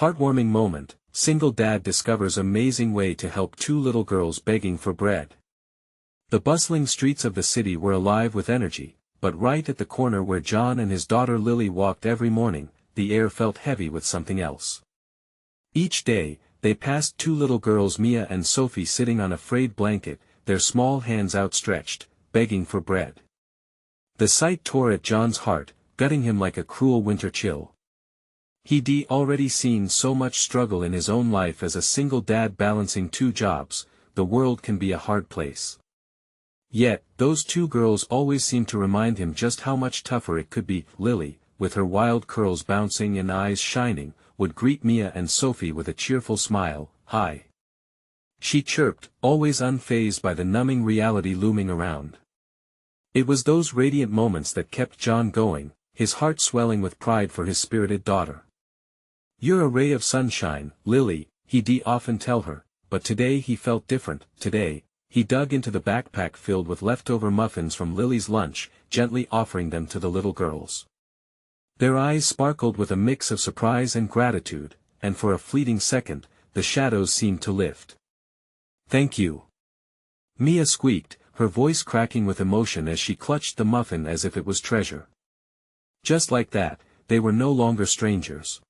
Heartwarming moment, single dad discovers amazing way to help two little girls begging for bread. The bustling streets of the city were alive with energy, but right at the corner where John and his daughter Lily walked every morning, the air felt heavy with something else. Each day, they passed two little girls, Mia and Sophie, sitting on a frayed blanket, their small hands outstretched, begging for bread. The sight tore at John's heart, gutting him like a cruel winter chill. He'd already seen so much struggle in his own life as a single dad balancing two jobs. The world can be a hard place. Yet, those two girls always seemed to remind him just how much tougher it could be. Lily, with her wild curls bouncing and eyes shining, would greet Mia and Sophie with a cheerful smile. "Hi," she chirped, always unfazed by the numbing reality looming around. It was those radiant moments that kept John going, his heart swelling with pride for his spirited daughter. "You're a ray of sunshine, Lily," he'd often tell her, but today he felt different. Today, he dug into the backpack filled with leftover muffins from Lily's lunch, gently offering them to the little girls. Their eyes sparkled with a mix of surprise and gratitude, and for a fleeting second, the shadows seemed to lift. "Thank you," Mia squeaked, her voice cracking with emotion as she clutched the muffin as if it was treasure. Just like that, they were no longer strangers.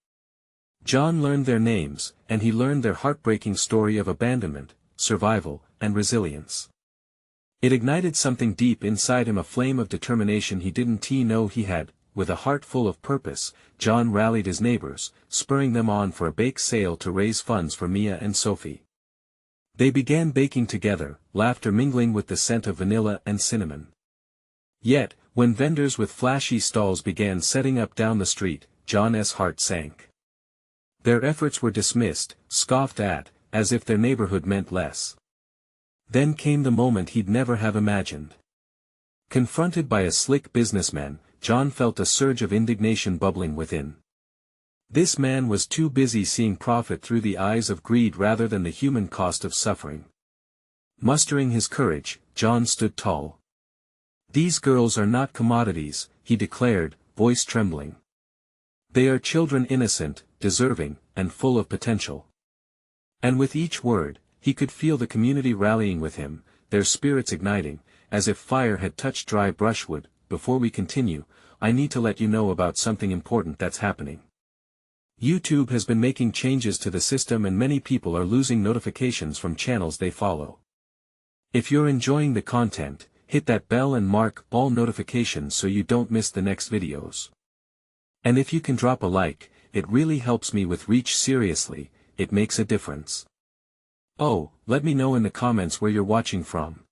John learned their names, and he learned their heartbreaking story of abandonment, survival, and resilience. It ignited something deep inside him, a flame of determination he didn't know he had. With a heart full of purpose, John rallied his neighbors, spurring them on for a bake sale to raise funds for Mia and Sophie. They began baking together, laughter mingling with the scent of vanilla and cinnamon. Yet, when vendors with flashy stalls began setting up down the street, John's heart sank. Their efforts were dismissed, scoffed at, as if their neighborhood meant less. Then came the moment he'd never have imagined. Confronted by a slick businessman, John felt a surge of indignation bubbling within. This man was too busy seeing profit through the eyes of greed rather than the human cost of suffering. Mustering his courage, John stood tall. "These girls are not commodities," he declared, voice trembling. "They are children, innocent, deserving, and full of potential." And with each word, he could feel the community rallying with him, their spirits igniting, as if fire had touched dry brushwood. "Before we continue, I need to let you know about something important that's happening. YouTube has been making changes to the system and many people are losing notifications from channels they follow. If you're enjoying the content, hit that bell and mark all notifications so you don't miss the next videos. And if you can drop a like, it really helps me with reach. Seriously, it makes a difference. Oh, let me know in the comments where you're watching from.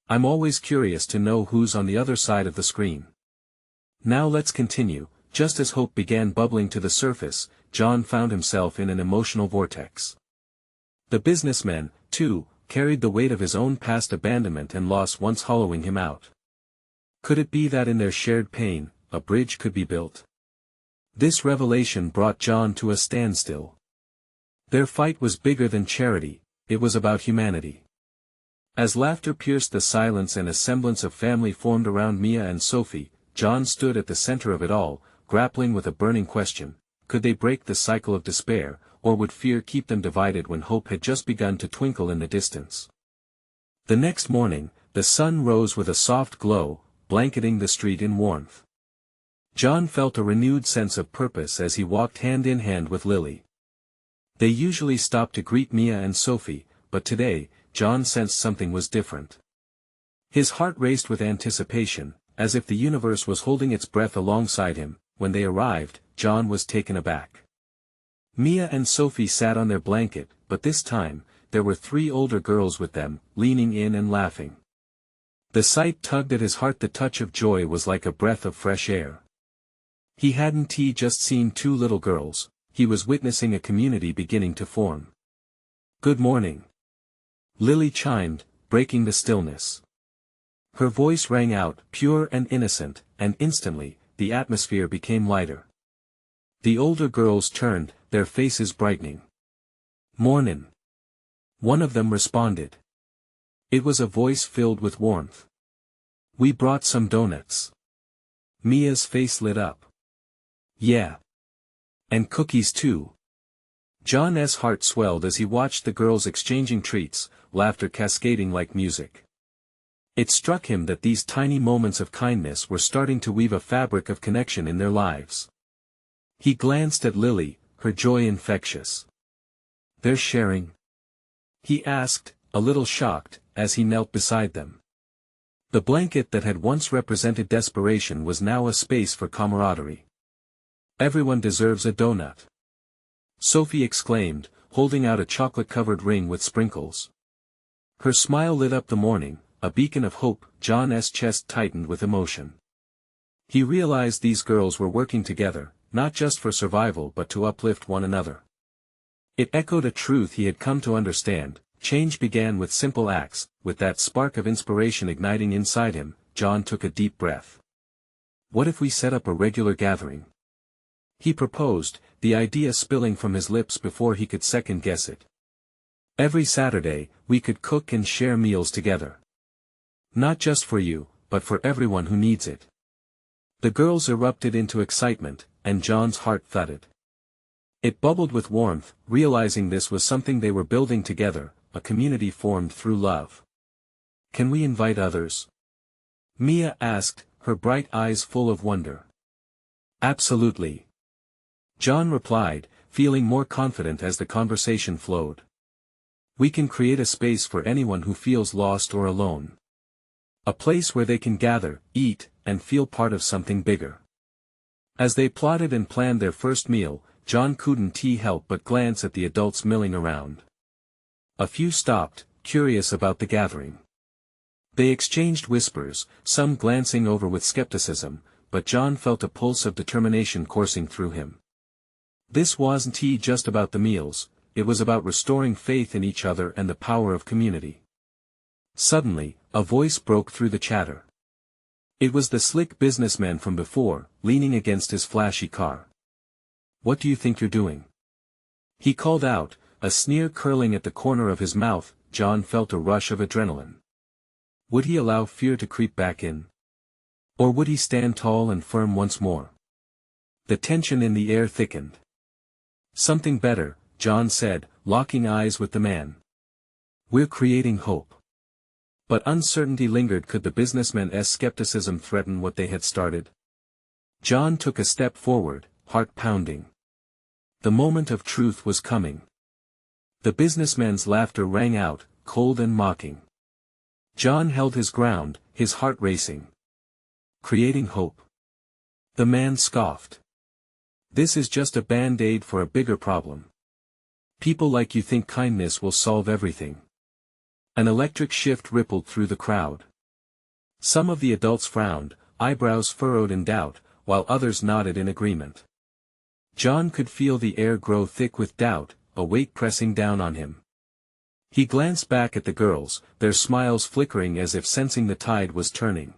I'm always curious to know who's on the other side of the screen. Now let's continue. Just as hope began bubbling to the surface, John found himself in an emotional vortex. The businessman, too, carried the weight of his own past abandonment and loss once hollowing him out. Could it be that in their shared pain, a bridge could be built? This revelation brought John to a standstill. Their fight was bigger than charity, it was about humanity. As laughter pierced the silence and a semblance of family formed around Mia and Sophie, John stood at the center of it all, grappling with a burning question: could they break the cycle of despair, or would fear keep them divided when hope had just begun to twinkle in the distance? The next morning, the sun rose with a soft glow, blanketing the street in warmth. John felt a renewed sense of purpose as he walked hand in hand with Lily. They usually stopped to greet Mia and Sophie, but today, John sensed something was different. His heart raced with anticipation, as if the universe was holding its breath alongside him. When they arrived, John was taken aback. Mia and Sophie sat on their blanket, but this time, there were 3 older girls with them, leaning in and laughing. The sight tugged at his heart. The touch of joy was like a breath of fresh air. He hadn't just seen 2 little girls, he was witnessing a community beginning to form. "Good morning," Lily chimed, breaking the stillness. Her voice rang out, pure and innocent, and instantly, the atmosphere became lighter. The older girls turned, their faces brightening. "Mornin'," one of them responded. It was a voice filled with warmth. "We brought some donuts." Mia's face lit up. "Yeah. And cookies too." John's heart swelled as he watched the girls exchanging treats, laughter cascading like music. It struck him that these tiny moments of kindness were starting to weave a fabric of connection in their lives. He glanced at Lily, her joy infectious. "They're sharing?" he asked, a little shocked, as he knelt beside them. The blanket that had once represented desperation was now a space for camaraderie. "Everyone deserves a donut," Sophie exclaimed, holding out a chocolate-covered ring with sprinkles. Her smile lit up the morning, a beacon of hope. John's chest tightened with emotion. He realized these girls were working together, not just for survival but to uplift one another. It echoed a truth he had come to understand: change began with simple acts. With that spark of inspiration igniting inside him, John took a deep breath. "What if we set up a regular gathering?" he proposed, the idea spilling from his lips before he could second-guess it. "Every Saturday, we could cook and share meals together. Not just for you, but for everyone who needs it." The girls erupted into excitement, and John's heart thudded. It bubbled with warmth, realizing this was something they were building together, a community formed through love. "Can we invite others?" Mia asked, her bright eyes full of wonder. "Absolutely," John replied, feeling more confident as the conversation flowed. "We can create a space for anyone who feels lost or alone. A place where they can gather, eat, and feel part of something bigger." As they plotted and planned their first meal, John couldn't help but glance at the adults milling around. A few stopped, curious about the gathering. They exchanged whispers, some glancing over with skepticism, but John felt a pulse of determination coursing through him. This wasn't just about the meals, it was about restoring faith in each other and the power of community. Suddenly, a voice broke through the chatter. It was the slick businessman from before, leaning against his flashy car. "What do you think you're doing?" he called out, a sneer curling at the corner of his mouth. John felt a rush of adrenaline. Would he allow fear to creep back in? Or would he stand tall and firm once more? The tension in the air thickened. "Something better," John said, locking eyes with the man. "We're creating hope." But uncertainty lingered. Could the businessman's skepticism threaten what they had started? John took a step forward, heart pounding. The moment of truth was coming. The businessman's laughter rang out, cold and mocking. John held his ground, his heart racing. "Creating hope?" the man scoffed. "This is just a band-aid for a bigger problem. People like you think kindness will solve everything." An electric shift rippled through the crowd. Some of the adults frowned, eyebrows furrowed in doubt, while others nodded in agreement. John could feel the air grow thick with doubt, a weight pressing down on him. He glanced back at the girls, their smiles flickering as if sensing the tide was turning.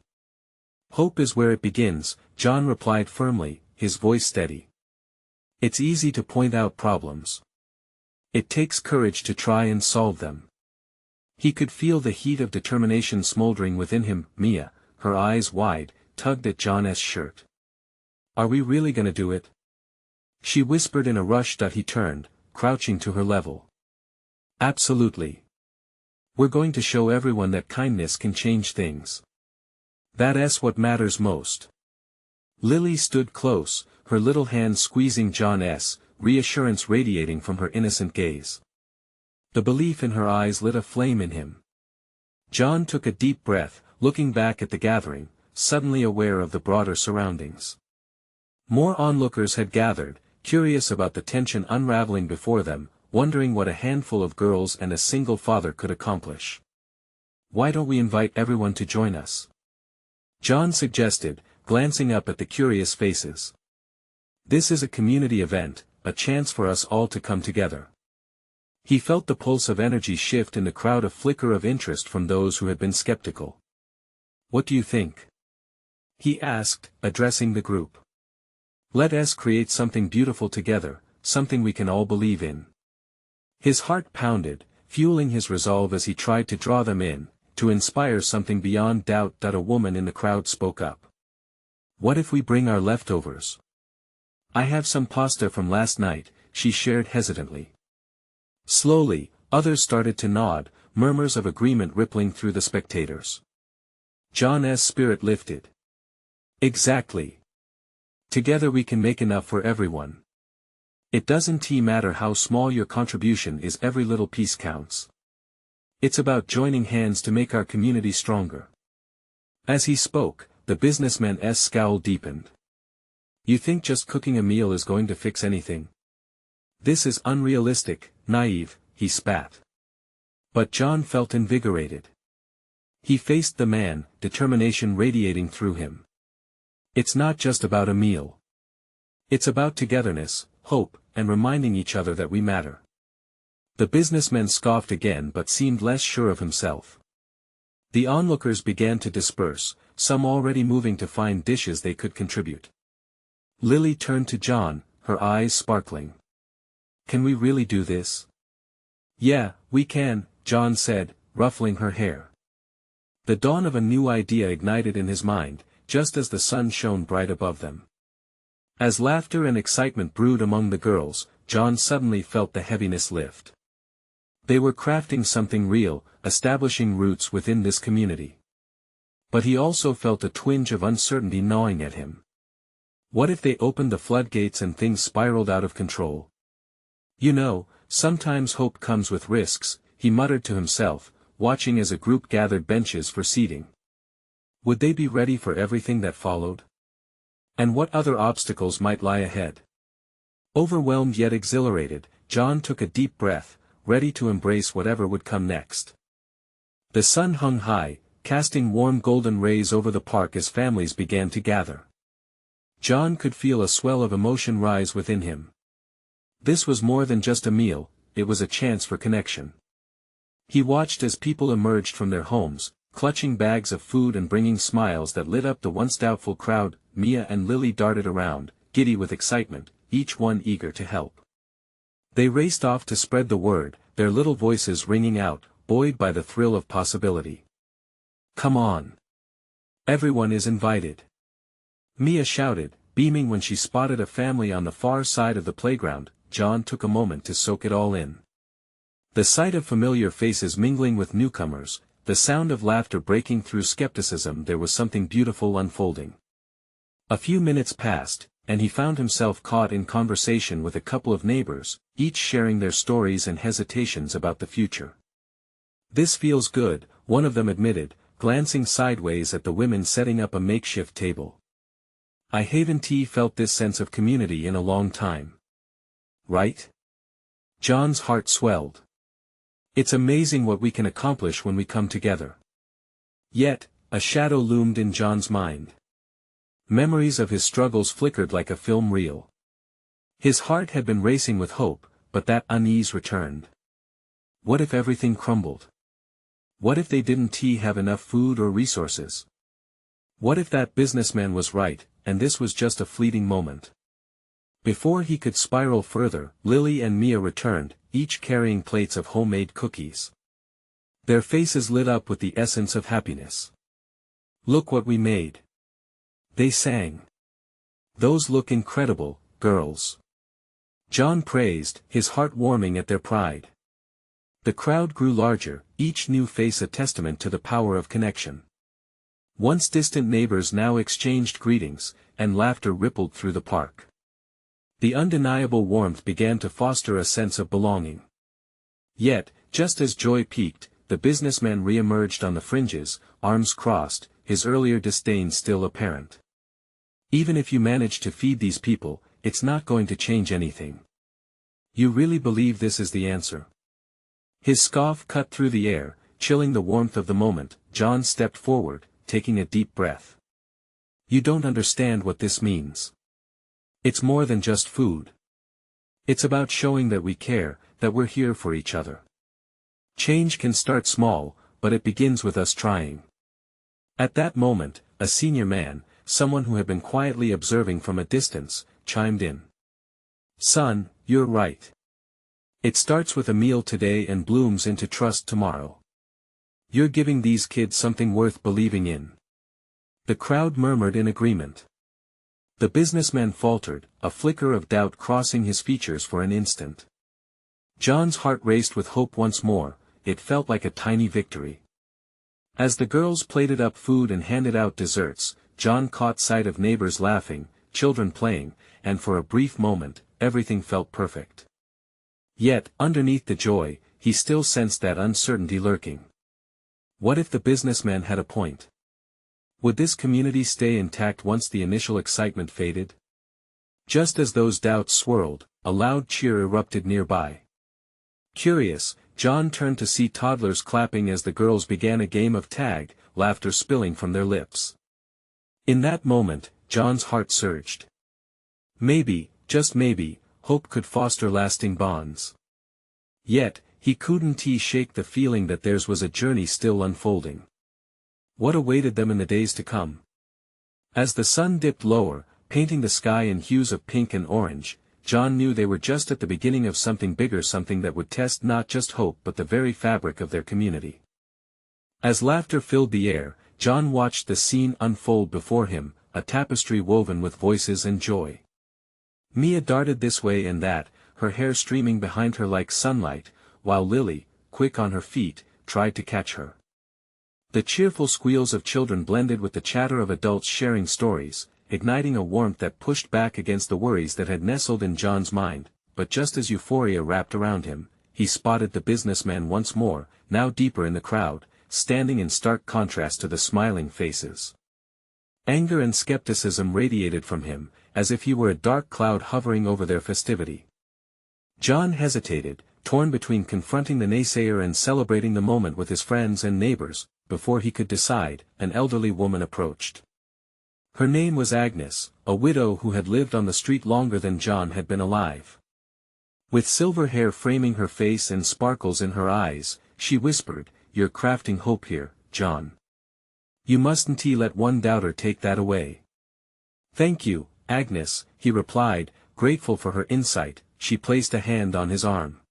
"Hope is where it begins," John replied firmly, his voice steady. "It's easy to point out problems. It takes courage to try and solve them." He could feel the heat of determination smoldering within him. Mia, her eyes wide, tugged at John's shirt. "Are we really gonna do it?" she whispered in a rush. He turned, crouching to her level. "Absolutely. We're going to show everyone that kindness can change things. That's what matters most." Lily stood close, her little hand squeezing John's, reassurance radiating from her innocent gaze. The belief in her eyes lit a flame in him. John took a deep breath, looking back at the gathering, suddenly aware of the broader surroundings. More onlookers had gathered, curious about the tension unraveling before them, wondering what a handful of girls and a single father could accomplish. "Why don't we invite everyone to join us?" John suggested, glancing up at the curious faces. "This is a community event, a chance for us all to come together." He felt the pulse of energy shift in the crowd, a flicker of interest from those who had been skeptical. "What do you think?" he asked, addressing the group. "Let us create something beautiful together, something we can all believe in." His heart pounded, fueling his resolve as he tried to draw them in, to inspire something beyond doubt. A woman in the crowd spoke up. "What if we bring our leftovers?" "I have some pasta from last night," she shared hesitantly. Slowly, others started to nod, murmurs of agreement rippling through the spectators. John's spirit lifted. Exactly. Together we can make enough for everyone. It doesn't matter how small your contribution is, every little piece counts. It's about joining hands to make our community stronger. As he spoke, the businessman's scowl deepened. You think just cooking a meal is going to fix anything? This is unrealistic, naive, he spat. But John felt invigorated. He faced the man, determination radiating through him. It's not just about a meal. It's about togetherness, hope, and reminding each other that we matter. The businessman scoffed again but seemed less sure of himself. The onlookers began to disperse, some already moving to find dishes they could contribute. Lily turned to John, her eyes sparkling. Can we really do this? Yeah, we can, John said, ruffling her hair. The dawn of a new idea ignited in his mind, just as the sun shone bright above them. As laughter and excitement brewed among the girls, John suddenly felt the heaviness lift. They were crafting something real, establishing roots within this community. But he also felt a twinge of uncertainty gnawing at him. What if they opened the floodgates and things spiraled out of control? You know, sometimes hope comes with risks, he muttered to himself, watching as a group gathered benches for seating. Would they be ready for everything that followed? And what other obstacles might lie ahead? Overwhelmed yet exhilarated, John took a deep breath, ready to embrace whatever would come next. The sun hung high, casting warm golden rays over the park as families began to gather. John could feel a swell of emotion rise within him. This was more than just a meal, it was a chance for connection. He watched as people emerged from their homes, clutching bags of food and bringing smiles that lit up the once doubtful crowd. Mia and Lily darted around, giddy with excitement, each one eager to help. They raced off to spread the word, their little voices ringing out, buoyed by the thrill of possibility. Come on. Everyone is invited. Mia shouted, beaming when she spotted a family on the far side of the playground. John took a moment to soak it all in. The sight of familiar faces mingling with newcomers, the sound of laughter breaking through skepticism, there was something beautiful unfolding. A few minutes passed, and he found himself caught in conversation with a couple of neighbors, each sharing their stories and hesitations about the future. This feels good, one of them admitted, glancing sideways at the women setting up a makeshift table. I haven't felt this sense of community in a long time. Right? John's heart swelled. It's amazing what we can accomplish when we come together. Yet, a shadow loomed in John's mind. Memories of his struggles flickered like a film reel. His heart had been racing with hope, but that unease returned. What if everything crumbled? What if they didn't have enough food or resources? What if that businessman was right, and this was just a fleeting moment? Before he could spiral further, Lily and Mia returned, each carrying plates of homemade cookies. Their faces lit up with the essence of happiness. Look what we made. They sang. Those look incredible, girls. John praised, his heart warming at their pride. The crowd grew larger, each new face a testament to the power of connection. Once distant neighbors now exchanged greetings, and laughter rippled through the park. The undeniable warmth began to foster a sense of belonging. Yet, just as joy peaked, the businessman re-emerged on the fringes, arms crossed, his earlier disdain still apparent. Even if you manage to feed these people, it's not going to change anything. You really believe this is the answer? His scoff cut through the air, chilling the warmth of the moment. John stepped forward, taking a deep breath. You don't understand what this means. It's more than just food. It's about showing that we care, that we're here for each other. Change can start small, but it begins with us trying. At that moment, a senior man, someone who had been quietly observing from a distance, chimed in. Son, you're right. It starts with a meal today and blooms into trust tomorrow. You're giving these kids something worth believing in. The crowd murmured in agreement. The businessman faltered, a flicker of doubt crossing his features for an instant. John's heart raced with hope once more. It felt like a tiny victory. As the girls plated up food and handed out desserts, John caught sight of neighbors laughing, children playing, and for a brief moment, everything felt perfect. Yet, underneath the joy, he still sensed that uncertainty lurking. What if the businessman had a point? Would this community stay intact once the initial excitement faded? Just as those doubts swirled, a loud cheer erupted nearby. Curious, John turned to see toddlers clapping as the girls began a game of tag, laughter spilling from their lips. In that moment, John's heart surged. Maybe, just maybe, hope could foster lasting bonds. Yet, he couldn't shake the feeling that theirs was a journey still unfolding. What awaited them in the days to come? As the sun dipped lower, painting the sky in hues of pink and orange, John knew they were just at the beginning of something bigger, something that would test not just hope but the very fabric of their community. As laughter filled the air, John watched the scene unfold before him, a tapestry woven with voices and joy. Mia darted this way and that, her hair streaming behind her like sunlight, while Lily, quick on her feet, tried to catch her. The cheerful squeals of children blended with the chatter of adults sharing stories, igniting a warmth that pushed back against the worries that had nestled in John's mind. But just as euphoria wrapped around him, he spotted the businessman once more, now deeper in the crowd, standing in stark contrast to the smiling faces. Anger and skepticism radiated from him, as if he were a dark cloud hovering over their festivity. John hesitated, torn between confronting the naysayer and celebrating the moment with his friends and neighbors. Before he could decide, an elderly woman approached. Her name was Agnes, a widow who had lived on the street longer than John had been alive. With silver hair framing her face and sparkles in her eyes, she whispered, "You're crafting hope here, John. You mustn't let one doubter take that away." "Thank you, Agnes," he replied, grateful for her insight. She placed a hand on his arm.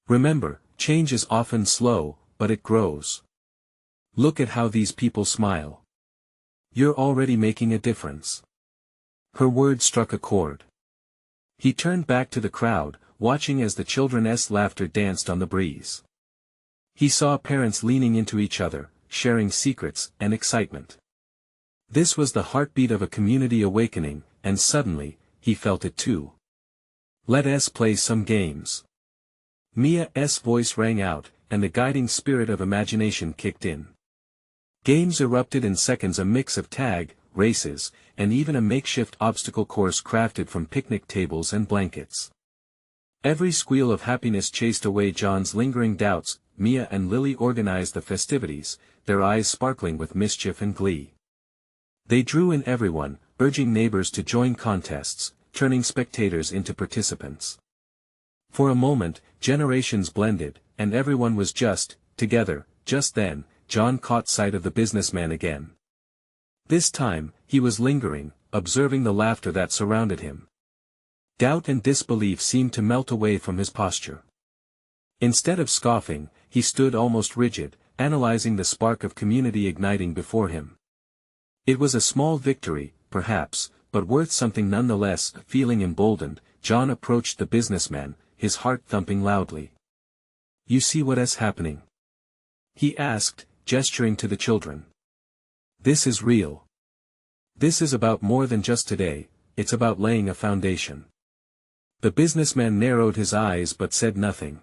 "Remember, change is often slow, but it grows. Look at how these people smile. You're already making a difference." Her words struck a chord. He turned back to the crowd, watching as the children's laughter danced on the breeze. He saw parents leaning into each other, sharing secrets and excitement. This was the heartbeat of a community awakening, and suddenly, he felt it too. "Let's play some games." Mia's voice rang out, and the guiding spirit of imagination kicked in. Games erupted in seconds, a mix of tag, races, and even a makeshift obstacle course crafted from picnic tables and blankets. Every squeal of happiness chased away John's lingering doubts. Mia and Lily organized the festivities, their eyes sparkling with mischief and glee. They drew in everyone, urging neighbors to join contests, turning spectators into participants. For a moment, generations blended, and everyone was just together. Just then, John caught sight of the businessman again. This time, he was lingering, observing the laughter that surrounded him. Doubt and disbelief seemed to melt away from his posture. Instead of scoffing, he stood almost rigid, analyzing the spark of community igniting before him. It was a small victory, perhaps, but worth something nonetheless. Feeling emboldened, John approached the businessman, his heart thumping loudly. "You see what's happening?" he asked, gesturing to the children. "This is real. This is about more than just today, it's about laying a foundation." The businessman narrowed his eyes but said nothing.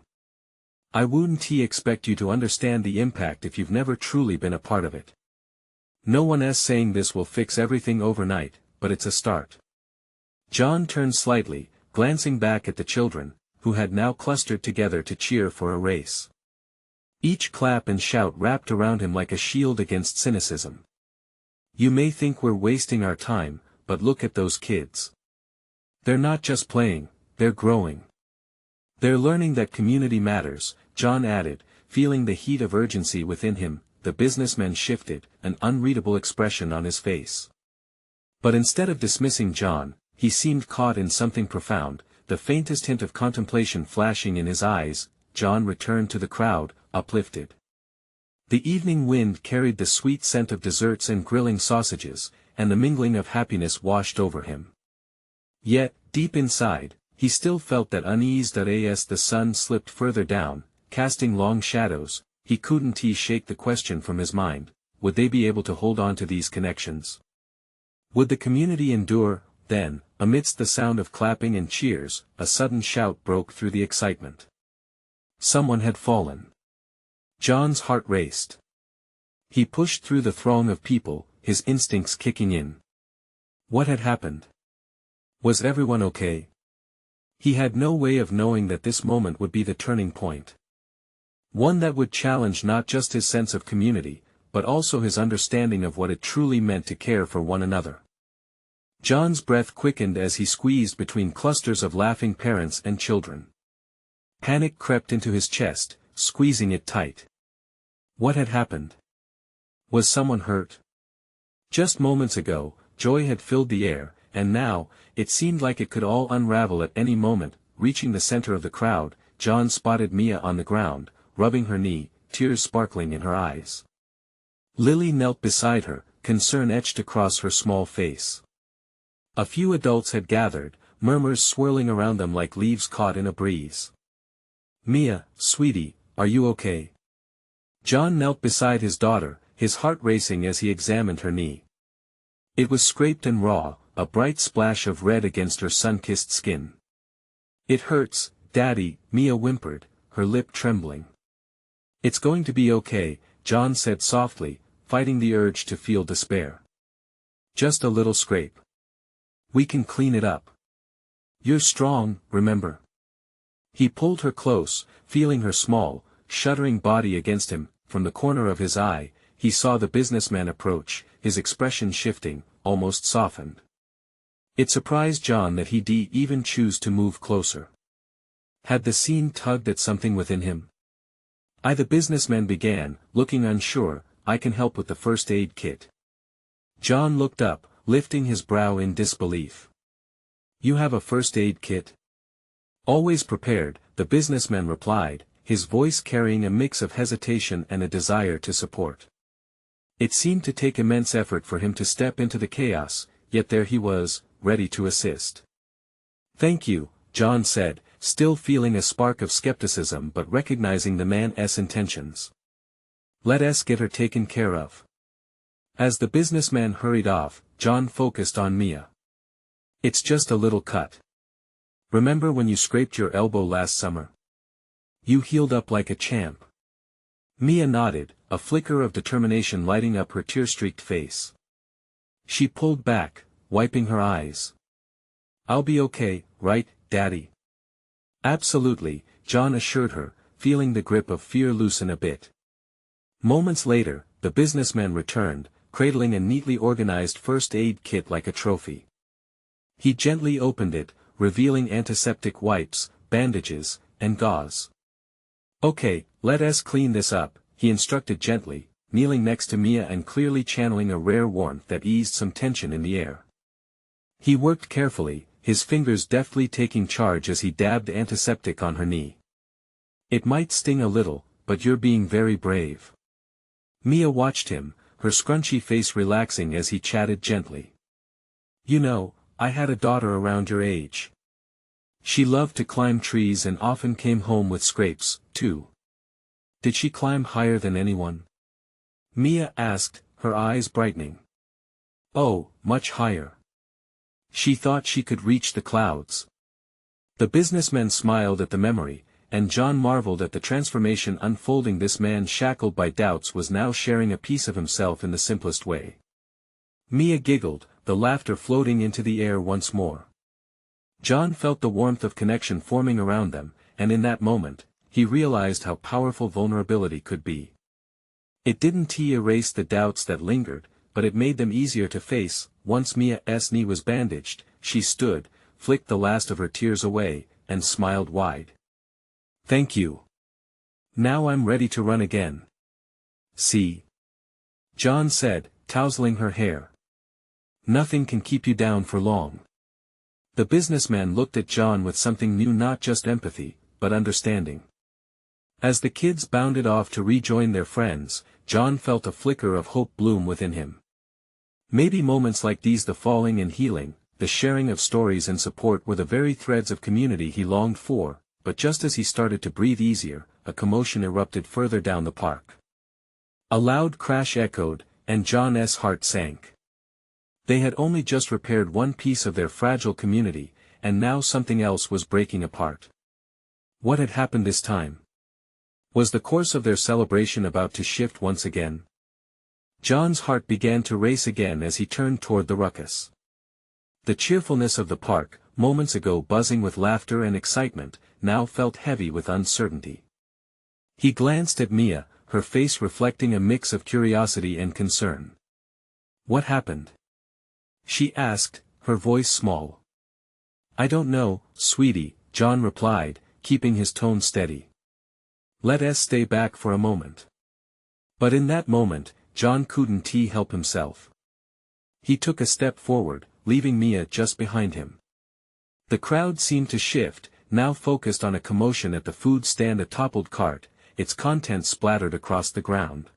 "I wouldn't expect you to understand the impact if you've never truly been a part of it. No one's saying this will fix everything overnight, but it's a start." John turned slightly, glancing back at the children, who had now clustered together to cheer for a race. Each clap and shout wrapped around him like a shield against cynicism. "You may think we're wasting our time, but look at those kids. They're not just playing, they're growing. They're learning that community matters," John added, feeling the heat of urgency within him. The businessman shifted, an unreadable expression on his face. But instead of dismissing John, he seemed caught in something profound, the faintest hint of contemplation flashing in his eyes. John returned to the crowd, uplifted. The evening wind carried the sweet scent of desserts and grilling sausages, and the mingling of happiness washed over him. Yet, deep inside, He still felt that unease. As the sun slipped further down, casting long shadows, he couldn't shake the question from his mind: would they be able to hold on to these connections? Would the community endure? Then, amidst the sound of clapping and cheers, a sudden shout broke through the excitement. Someone had fallen. John's heart raced. He pushed through the throng of people, his instincts kicking in. What had happened? Was everyone okay? He had no way of knowing that this moment would be the turning point. One that would challenge not just his sense of community, but also his understanding of what it truly meant to care for one another. John's breath quickened as he squeezed between clusters of laughing parents and children. Panic crept into his chest, squeezing it tight. What had happened? Was someone hurt? Just moments ago, joy had filled the air, and now, it seemed like it could all unravel at any moment. Reaching the center of the crowd, John spotted Mia on the ground, rubbing her knee, tears sparkling in her eyes. Lily knelt beside her, concern etched across her small face. A few adults had gathered, murmurs swirling around them like leaves caught in a breeze. Mia, sweetie, are you okay? John knelt beside his daughter, his heart racing as he examined her knee. It was scraped and raw, a bright splash of red against her sun-kissed skin. It hurts, Daddy, Mia whimpered, her lip trembling. It's going to be okay, John said softly, fighting the urge to feel despair. Just a little scrape. We can clean it up. You're strong, remember? He pulled her close, feeling her small, shuddering body against him. From the corner of his eye, he saw the businessman approach, his expression shifting, almost softened. It surprised John that he'd even choose to move closer. Had the scene tugged at something within him? The businessman began, looking unsure. I can help with the first aid kit. John looked up, lifting his brow in disbelief. You have a first aid kit? Always prepared, the businessman replied, his voice carrying a mix of hesitation and a desire to support. It seemed to take immense effort for him to step into the chaos, yet there he was, ready to assist. Thank you, John said, still feeling a spark of skepticism but recognizing the man's intentions. Let us get her taken care of. As the businessman hurried off, John focused on Mia. It's just a little cut. Remember when you scraped your elbow last summer? You healed up like a champ. Mia nodded, a flicker of determination lighting up her tear-streaked face. She pulled back, wiping her eyes. I'll be okay, right, Daddy? Absolutely, John assured her, feeling the grip of fear loosen a bit. Moments later, the businessman returned, cradling a neatly organized first aid kit like a trophy. He gently opened it, revealing antiseptic wipes, bandages, and gauze. Okay, let us clean this up, he instructed gently, kneeling next to Mia and clearly channeling a rare warmth that eased some tension in the air. He worked carefully, his fingers deftly taking charge as he dabbed antiseptic on her knee. It might sting a little, but you're being very brave. Mia watched him, her scrunchy face relaxing as he chatted gently. You know, I had a daughter around your age. She loved to climb trees and often came home with scrapes, too. Did she climb higher than anyone? Mia asked, her eyes brightening. Oh, much higher. She thought she could reach the clouds. The businessman smiled at the memory, and John marveled at the transformation unfolding. This man shackled by doubts was now sharing a piece of himself in the simplest way. Mia giggled, the laughter floating into the air once more. John felt the warmth of connection forming around them, and in that moment, he realized how powerful vulnerability could be. It didn't erase the doubts that lingered, but it made them easier to face. Once Mia's knee was bandaged, she stood, flicked the last of her tears away, and smiled wide. Thank you. Now I'm ready to run again. See? John said, tousling her hair. Nothing can keep you down for long. The businessman looked at John with something new, not just empathy, but understanding. As the kids bounded off to rejoin their friends, John felt a flicker of hope bloom within him. Maybe moments like these, the falling and healing, the sharing of stories and support were the very threads of community he longed for, but just as he started to breathe easier, a commotion erupted further down the park. A loud crash echoed, and John's heart sank. They had only just repaired one piece of their fragile community, and now something else was breaking apart. What had happened this time? Was the course of their celebration about to shift once again? John's heart began to race again as he turned toward the ruckus. The cheerfulness of the park, moments ago buzzing with laughter and excitement, now felt heavy with uncertainty. He glanced at Mia, her face reflecting a mix of curiosity and concern. "What happened?" she asked, her voice small. "I don't know, sweetie," John replied, keeping his tone steady. "Let us stay back for a moment." But in that moment, John couldn't help himself. He took a step forward, leaving Mia just behind him. The crowd seemed to shift, now focused on a commotion at the food stand, a toppled cart, its contents splattered across the ground.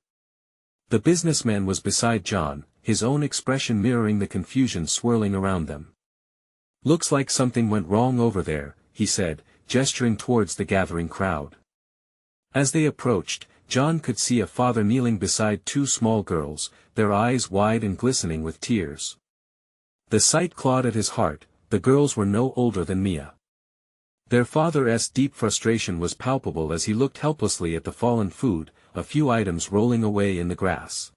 The businessman was beside John, his own expression mirroring the confusion swirling around them. "Looks like something went wrong over there," he said, gesturing towards the gathering crowd. As they approached, John could see a father kneeling beside two small girls, their eyes wide and glistening with tears. The sight clawed at his heart. The girls were no older than Mia. Their father's deep frustration was palpable as he looked helplessly at the fallen food, a few items rolling away in the grass.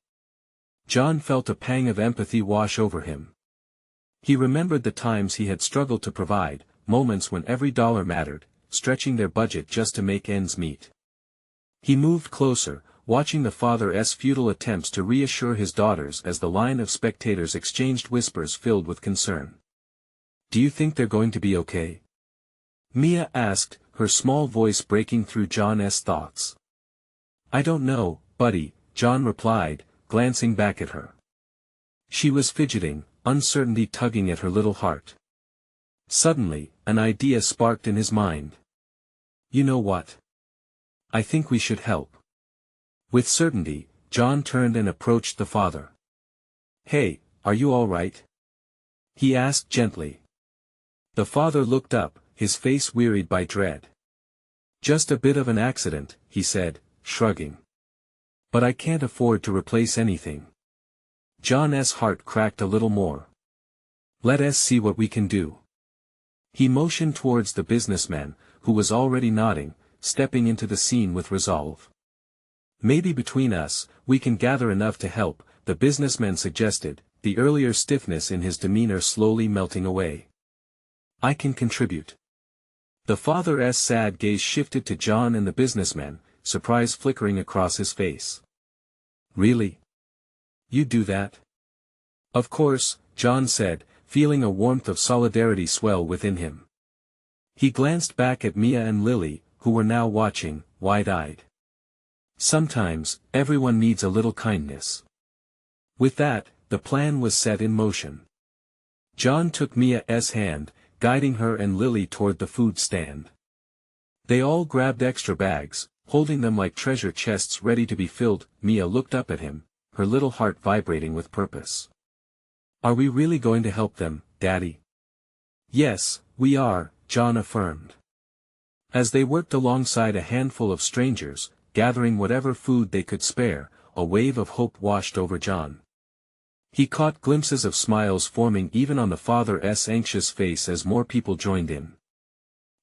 John felt a pang of empathy wash over him. He remembered the times he had struggled to provide, moments when every dollar mattered, stretching their budget just to make ends meet. He moved closer, watching the father's futile attempts to reassure his daughters as the line of spectators exchanged whispers filled with concern. "Do you think they're going to be okay?" Mia asked, her small voice breaking through John's thoughts. "I don't know, buddy," John replied, glancing back at her. She was fidgeting, uncertainty tugging at her little heart. Suddenly, an idea sparked in his mind. "You know what? I think we should help." With certainty, John turned and approached the father. "Hey, are you all right?" he asked gently. The father looked up, his face wearied by dread. "Just a bit of an accident," he said, shrugging. "But I can't afford to replace anything." John's heart cracked a little more. "Let us see what we can do." He motioned towards the businessman, who was already nodding, stepping into the scene with resolve. "Maybe between us, we can gather enough to help," the businessman suggested, the earlier stiffness in his demeanor slowly melting away. "I can contribute." The father's sad gaze shifted to John and the businessman, surprise flickering across his face. "Really? You do that?" "Of course," John said, feeling a warmth of solidarity swell within him. He glanced back at Mia and Lily, who were now watching, wide-eyed. Sometimes, everyone needs a little kindness. With that, the plan was set in motion. John took Mia's hand, guiding her and Lily toward the food stand. They all grabbed extra bags, holding them like treasure chests ready to be filled. Mia looked up at him, her little heart vibrating with purpose. "Are we really going to help them, Daddy?" "Yes, we are," John affirmed. As they worked alongside a handful of strangers, gathering whatever food they could spare, a wave of hope washed over John. He caught glimpses of smiles forming even on the father's anxious face as more people joined in.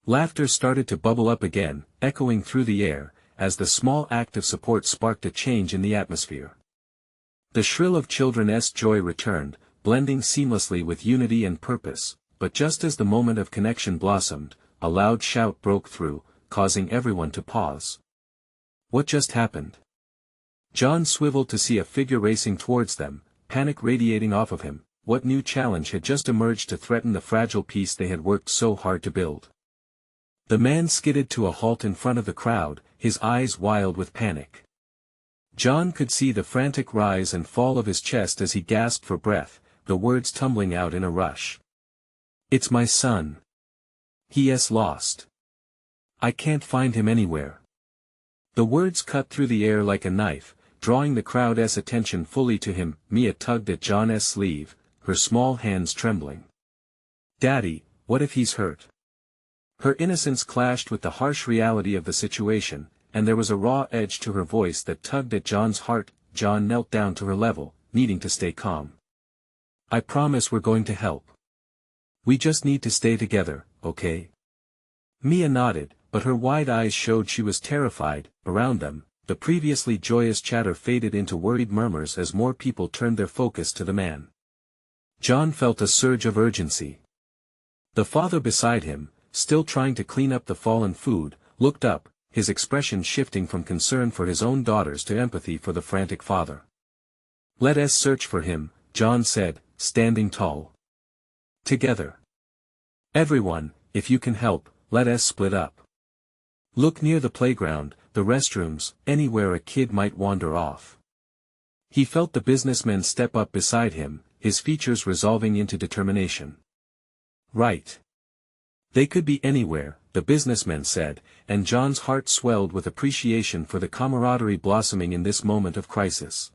Laughter started to bubble up again, echoing through the air, as the small act of support sparked a change in the atmosphere. The shrill of children's joy returned, blending seamlessly with unity and purpose, but just as the moment of connection blossomed, a loud shout broke through, causing everyone to pause. What just happened? John swiveled to see a figure racing towards them, panic radiating off of him. What new challenge had just emerged to threaten the fragile peace they had worked so hard to build? The man skidded to a halt in front of the crowd, his eyes wild with panic. John could see the frantic rise and fall of his chest as he gasped for breath, the words tumbling out in a rush. "It's my son. He's lost. I can't find him anywhere." The words cut through the air like a knife, drawing the crowd's attention fully to him. Mia tugged at John's sleeve, her small hands trembling. Daddy, what if he's hurt? Her innocence clashed with the harsh reality of the situation, and there was a raw edge to her voice that tugged at John's heart. John knelt down to her level, needing to stay calm. I promise we're going to help. We just need to stay together, okay? Mia nodded, but her wide eyes showed she was terrified. Around them, the previously joyous chatter faded into worried murmurs as more people turned their focus to the man. John felt a surge of urgency. The father beside him, still trying to clean up the fallen food, looked up, his expression shifting from concern for his own daughters to empathy for the frantic father. Let us search for him, John said, standing tall. Together. Everyone, if you can help, let us split up. Look near the playground, the restrooms, anywhere a kid might wander off. He felt the businessman step up beside him, his features resolving into determination. Right. They could be anywhere, the businessman said, and John's heart swelled with appreciation for the camaraderie blossoming in this moment of crisis.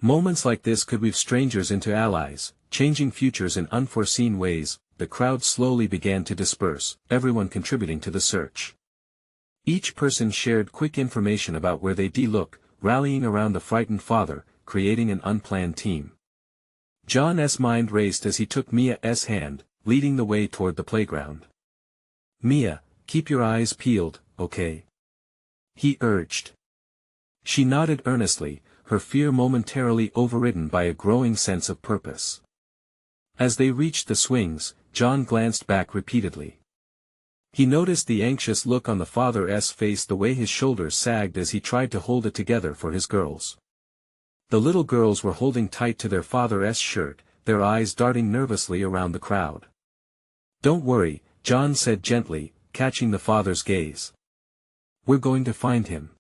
Moments like this could weave strangers into allies, changing futures in unforeseen ways. The crowd slowly began to disperse, everyone contributing to the search. Each person shared quick information about where they'd look, rallying around the frightened father, creating an unplanned team. John's mind raced as he took Mia's hand, leading the way toward the playground. Mia, keep your eyes peeled, okay? He urged. She nodded earnestly, her fear momentarily overridden by a growing sense of purpose. As they reached the swings, John glanced back repeatedly. He noticed the anxious look on the father's face, the way his shoulders sagged as he tried to hold it together for his girls. The little girls were holding tight to their father's shirt, their eyes darting nervously around the crowd. Don't worry, John said gently, catching the father's gaze. We're going to find him.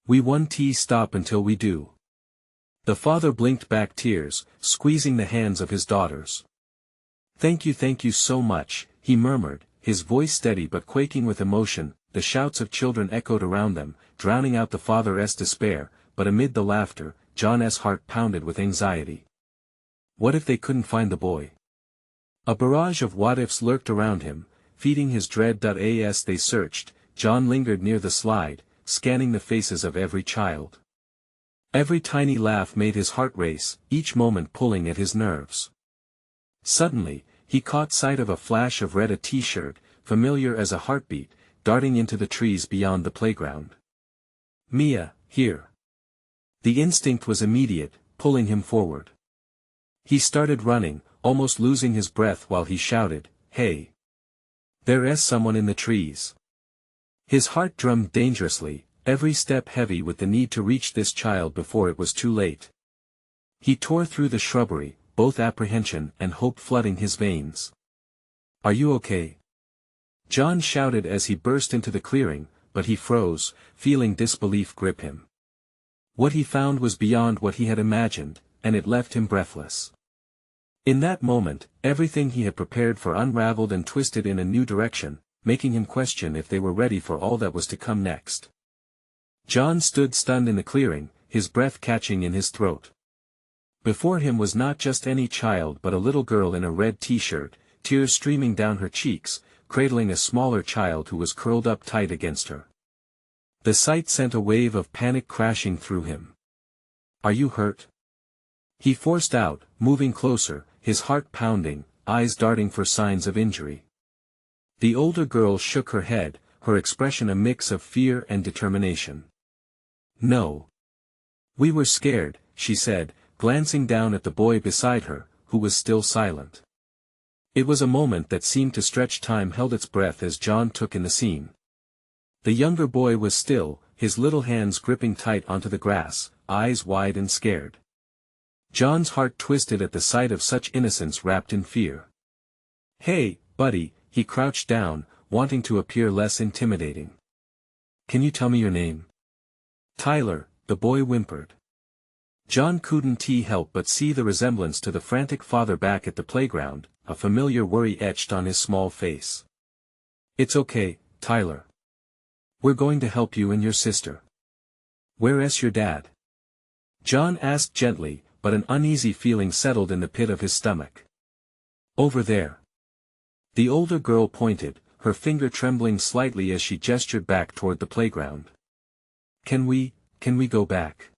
We won't stop until we do. The father blinked back tears, squeezing the hands of his daughters. Thank you so much, he murmured, his voice steady but quaking with emotion. The shouts of children echoed around them, drowning out the father's despair, but amid the laughter, John's heart pounded with anxiety. What if they couldn't find the boy? A barrage of what-ifs lurked around him, feeding his dread. As they searched, John lingered near the slide, scanning the faces of every child. Every tiny laugh made his heart race, each moment pulling at his nerves. Suddenly, he caught sight of a flash of red, a t-shirt, familiar as a heartbeat, darting into the trees beyond the playground. Mia, here. The instinct was immediate, pulling him forward. He started running, almost losing his breath while he shouted, "Hey! There's someone in the trees." His heart drummed dangerously, every step heavy with the need to reach this child before it was too late. He tore through the shrubbery, both apprehension and hope flooding his veins. Are you okay? John shouted as he burst into the clearing, but he froze, feeling disbelief grip him. What he found was beyond what he had imagined, and it left him breathless. In that moment, everything he had prepared for unraveled and twisted in a new direction, making him question if they were ready for all that was to come next. John stood stunned in the clearing, his breath catching in his throat. Before him was not just any child but a little girl in a red t-shirt, tears streaming down her cheeks, cradling a smaller child who was curled up tight against her. The sight sent a wave of panic crashing through him. Are you hurt? He forced out, moving closer, his heart pounding, eyes darting for signs of injury. The older girl shook her head, her expression a mix of fear and determination. No. We were scared, she said, glancing down at the boy beside her, who was still silent. It was a moment that seemed to stretch time, held its breath as John took in the scene. The younger boy was still, his little hands gripping tight onto the grass, eyes wide and scared. John's heart twisted at the sight of such innocence wrapped in fear. Hey, buddy, he crouched down, wanting to appear less intimidating. Can you tell me your name? Tyler, the boy whimpered. John couldn't help but see the resemblance to the frantic father back at the playground, a familiar worry etched on his small face. It's okay, Tyler. We're going to help you and your sister. Where's your dad? John asked gently, but an uneasy feeling settled in the pit of his stomach. Over there. The older girl pointed, her finger trembling slightly as she gestured back toward the playground. Can we go back?"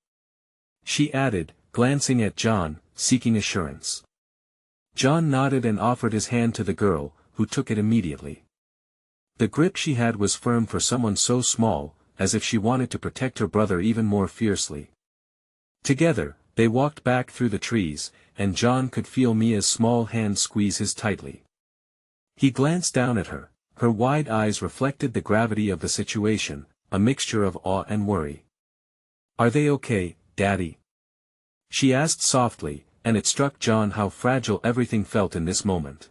she added, glancing at John, seeking assurance. John nodded and offered his hand to the girl, who took it immediately. The grip she had was firm for someone so small, as if she wanted to protect her brother even more fiercely. Together, they walked back through the trees, and John could feel Mia's small hand squeeze his tightly. He glanced down at her, her wide eyes reflected the gravity of the situation, a mixture of awe and worry. "Are they okay, Daddy?" she asked softly, and it struck John how fragile everything felt in this moment.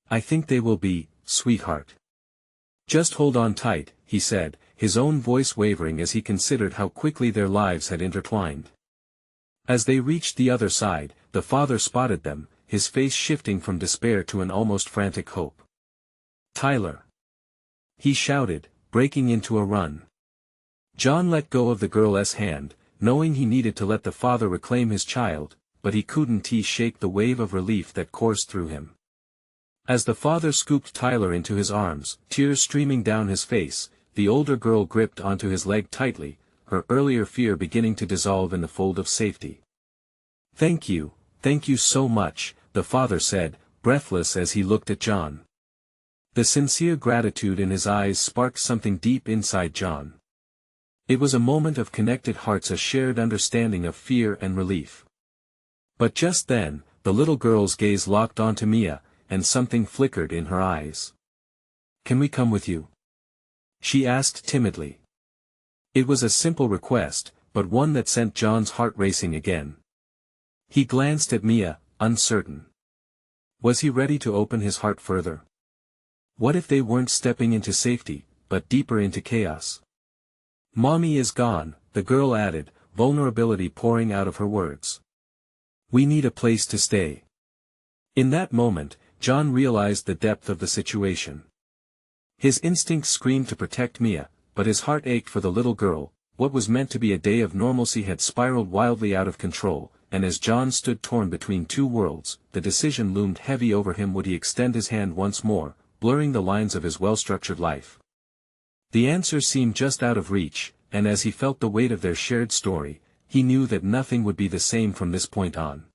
"I think they will be, sweetheart. Just hold on tight," he said, his own voice wavering as he considered how quickly their lives had intertwined. As they reached the other side, the father spotted them, his face shifting from despair to an almost frantic hope. "Tyler!" he shouted, breaking into a run. John let go of the girl's hand, knowing he needed to let the father reclaim his child, but he couldn't shake the wave of relief that coursed through him. As the father scooped Tyler into his arms, tears streaming down his face, the older girl gripped onto his leg tightly, her earlier fear beginning to dissolve in the fold of safety. Thank you so much," the father said, breathless as he looked at John. The sincere gratitude in his eyes sparked something deep inside John. It was a moment of connected hearts, a shared understanding of fear and relief. But just then, the little girl's gaze locked onto Mia, and something flickered in her eyes. "Can we come with you?" she asked timidly. It was a simple request, but one that sent John's heart racing again. He glanced at Mia, uncertain. Was he ready to open his heart further? What if they weren't stepping into safety, but deeper into chaos? "Mommy is gone," the girl added, vulnerability pouring out of her words. "We need a place to stay." In that moment, John realized the depth of the situation. His instincts screamed to protect Mia, but his heart ached for the little girl. What was meant to be a day of normalcy had spiraled wildly out of control, and as John stood torn between two worlds, the decision loomed heavy over him: would he extend his hand once more, blurring the lines of his well-structured life? The answer seemed just out of reach, and as he felt the weight of their shared story, he knew that nothing would be the same from this point on.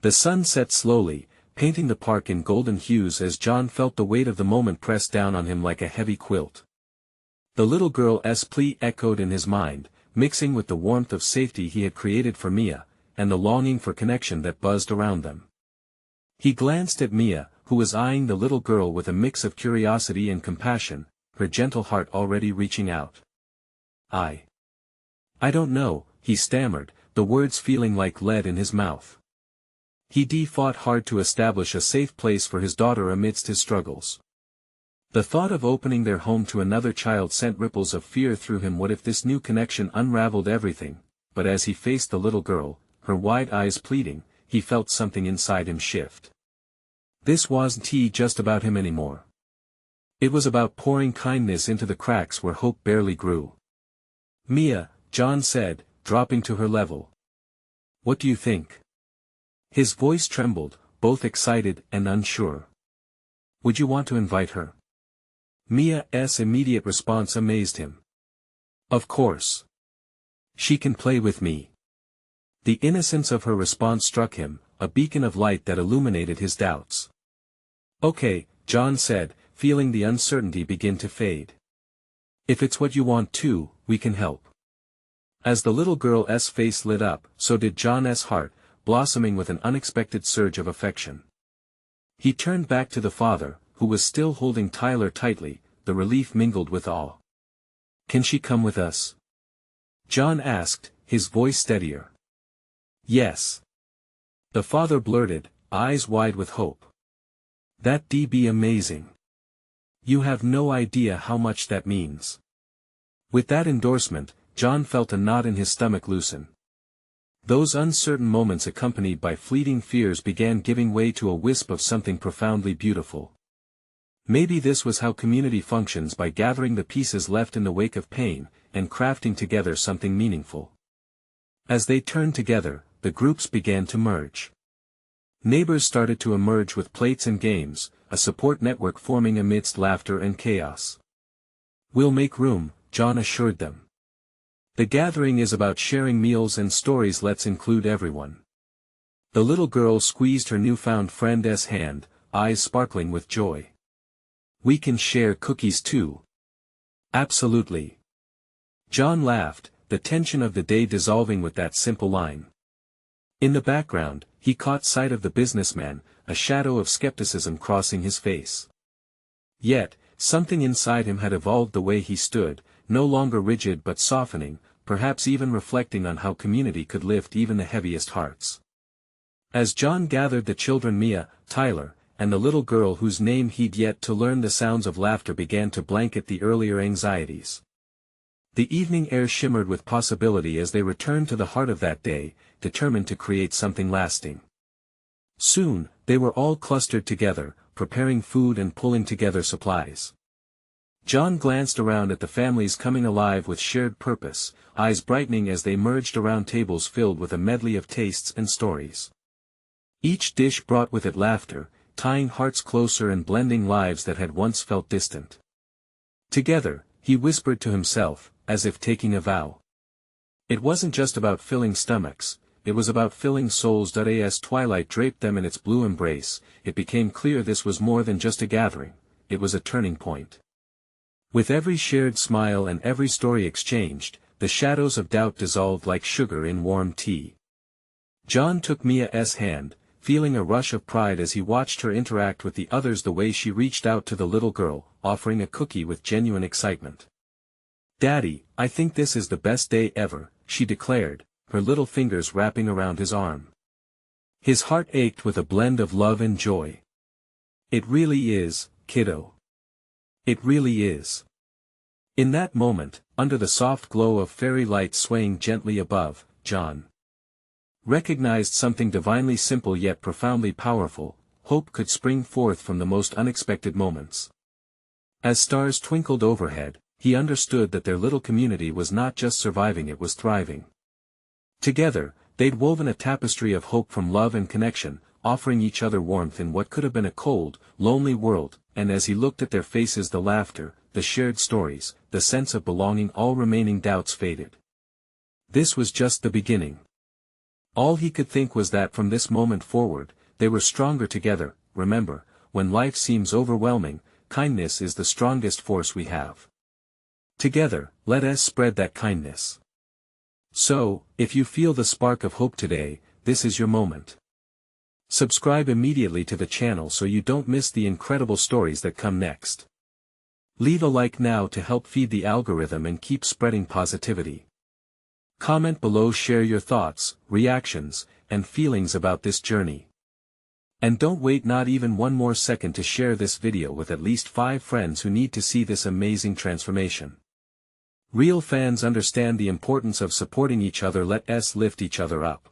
The sun set slowly, painting the park in golden hues as John felt the weight of the moment press down on him like a heavy quilt. The little girl's plea echoed in his mind, mixing with the warmth of safety he had created for Mia, and the longing for connection that buzzed around them. He glanced at Mia, who was eyeing the little girl with a mix of curiosity and compassion, her gentle heart already reaching out. I don't know," he stammered, the words feeling like lead in his mouth. He fought hard to establish a safe place for his daughter amidst his struggles. The thought of opening their home to another child sent ripples of fear through him. What if this new connection unraveled everything? But as he faced the little girl, her wide eyes pleading, he felt something inside him shift. This wasn't just about him anymore. It was about pouring kindness into the cracks where hope barely grew. "Mia," John said, dropping to her level. "What do you think?" His voice trembled, both excited and unsure. "Would you want to invite her?" Mia's immediate response amazed him. "Of course. She can play with me." The innocence of her response struck him, a beacon of light that illuminated his doubts. "Okay," John said, feeling the uncertainty begin to fade. "If it's what you want too, we can help." As the little girl's face lit up, so did John's heart, blossoming with an unexpected surge of affection. He turned back to the father, who was still holding Tyler tightly, the relief mingled with awe. "Can she come with us?" John asked, his voice steadier. "Yes." The father blurted, eyes wide with hope. "That'd be amazing. You have no idea how much that means." With that endorsement, John felt a knot in his stomach loosen. Those uncertain moments accompanied by fleeting fears began giving way to a wisp of something profoundly beautiful. Maybe this was how community functions, by gathering the pieces left in the wake of pain, and crafting together something meaningful. As they turned together, the groups began to merge. Neighbors started to emerge with plates and games, a support network forming amidst laughter and chaos. "We'll make room," John assured them. "The gathering is about sharing meals and stories, let's include everyone." The little girl squeezed her newfound friend's hand, eyes sparkling with joy. "We can share cookies too." "Absolutely." John laughed, the tension of the day dissolving with that simple line. In the background, he caught sight of the businessman, a shadow of skepticism crossing his face. Yet, something inside him had evolved the way he stood, no longer rigid but softening, perhaps even reflecting on how community could lift even the heaviest hearts. As John gathered the children, Mia, Tyler, and the little girl whose name he'd yet to learn, the sounds of laughter began to blanket the earlier anxieties. The evening air shimmered with possibility as they returned to the heart of that day, determined to create something lasting. Soon, they were all clustered together, preparing food and pulling together supplies. John glanced around at the families coming alive with shared purpose, eyes brightening as they merged around tables filled with a medley of tastes and stories. Each dish brought with it laughter, tying hearts closer and blending lives that had once felt distant. Together, he whispered to himself, as if taking a vow. It wasn't just about filling stomachs, it was about filling souls. As twilight draped them in its blue embrace, it became clear this was more than just a gathering, it was a turning point. With every shared smile and every story exchanged, the shadows of doubt dissolved like sugar in warm tea. John took Mia's hand, feeling a rush of pride as he watched her interact with the others, the way she reached out to the little girl, offering a cookie with genuine excitement. "Daddy, I think this is the best day ever," she declared, her little fingers wrapping around his arm. His heart ached with a blend of love and joy. "It really is, kiddo. It really is." In that moment, under the soft glow of fairy lights swaying gently above, John recognized something divinely simple yet profoundly powerful: hope could spring forth from the most unexpected moments. As stars twinkled overhead, he understood that their little community was not just surviving, it was thriving. Together, they'd woven a tapestry of hope from love and connection, offering each other warmth in what could have been a cold, lonely world, and as he looked at their faces, the laughter, the shared stories, the sense of belonging, all remaining doubts faded. This was just the beginning. All he could think was that from this moment forward, they were stronger together. Remember, when life seems overwhelming, kindness is the strongest force we have. Together, let us spread that kindness. So, if you feel the spark of hope today, this is your moment. Subscribe immediately to the channel so you don't miss the incredible stories that come next. Leave a like now to help feed the algorithm and keep spreading positivity. Comment below, share your thoughts, reactions, and feelings about this journey. And don't wait not even one more second to share this video with at least 5 friends who need to see this amazing transformation. Real fans understand the importance of supporting each other. Let us lift each other up.